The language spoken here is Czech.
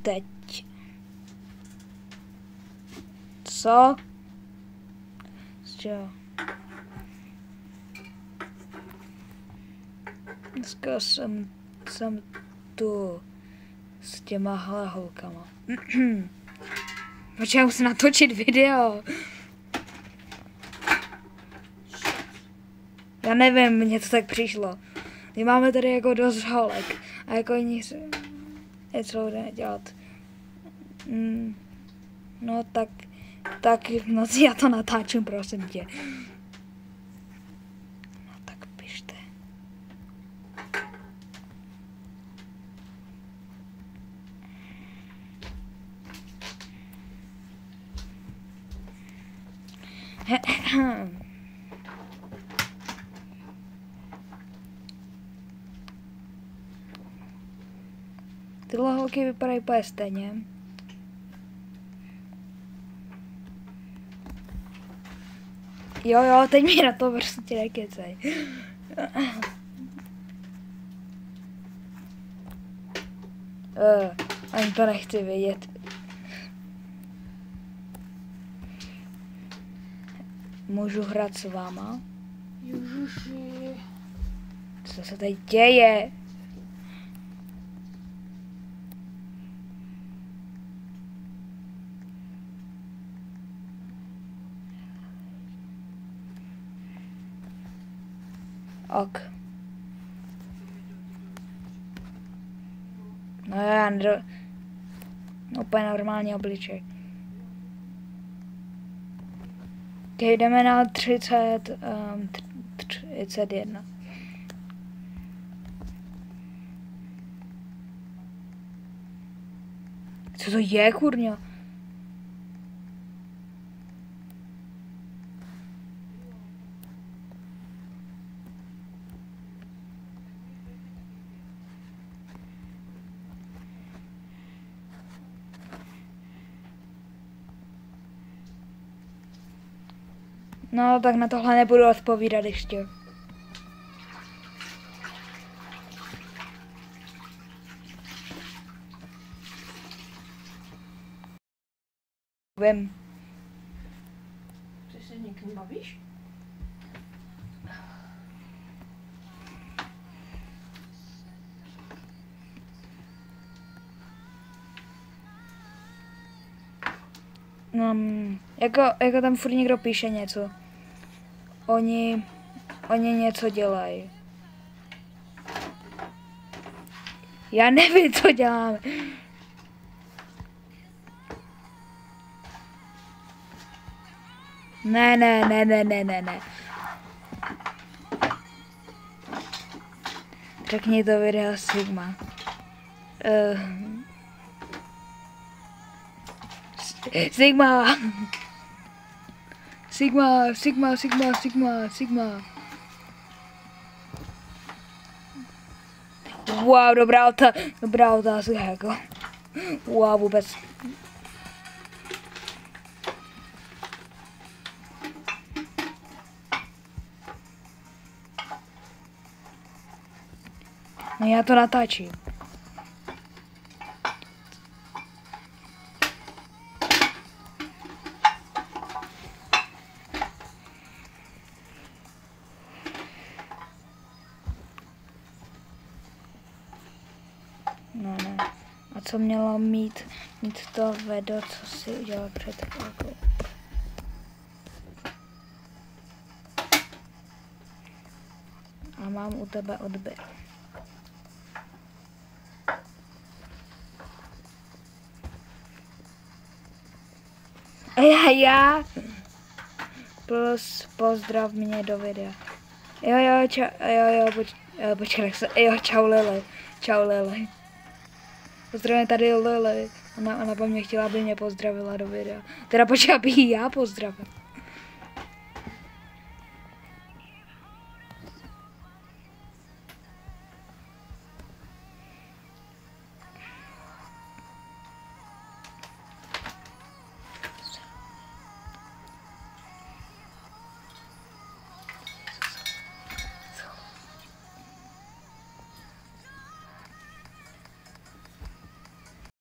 teď. Co? Co? Dneska jsem tu s těma holkama. Počkej, musím natočit video. Já nevím, mně to tak přišlo. My máme tady jako dost holek a jako nic co dělat. No tak v noci já to natáčím, prosím tě. No tak pište. Tyhle holky vypadají úplně stejně. Jo, teď mi na to prostě nekecej. Ani to nechci vědět. Můžu hrát s váma? Ježiši. Co se tady děje? Ok. No já úplně normální obličej. Okay, jdeme na 31. Co to je, kurňa? No, tak na tohle nebudu odpovídat ještě. Vím. Ty se někým bavíš? Jako tam furt někdo píše něco. Oni něco dělají. Já nevím, co děláme. Ne. Řekni to video Sigma. Sigma. Wow, dobrá otázka, jako. Wow, vůbec. No já to natáčím. No ne. A co mělo mít to video, co si udělal před chvilkou? A mám u tebe odběr. Já. Plus pozdrav mě do videa. Počkej, čau Lily. Pozdravím tady Lily. Ona po mně chtěla, aby mě pozdravila do videa. Teda počkej, aby ji já pozdravil.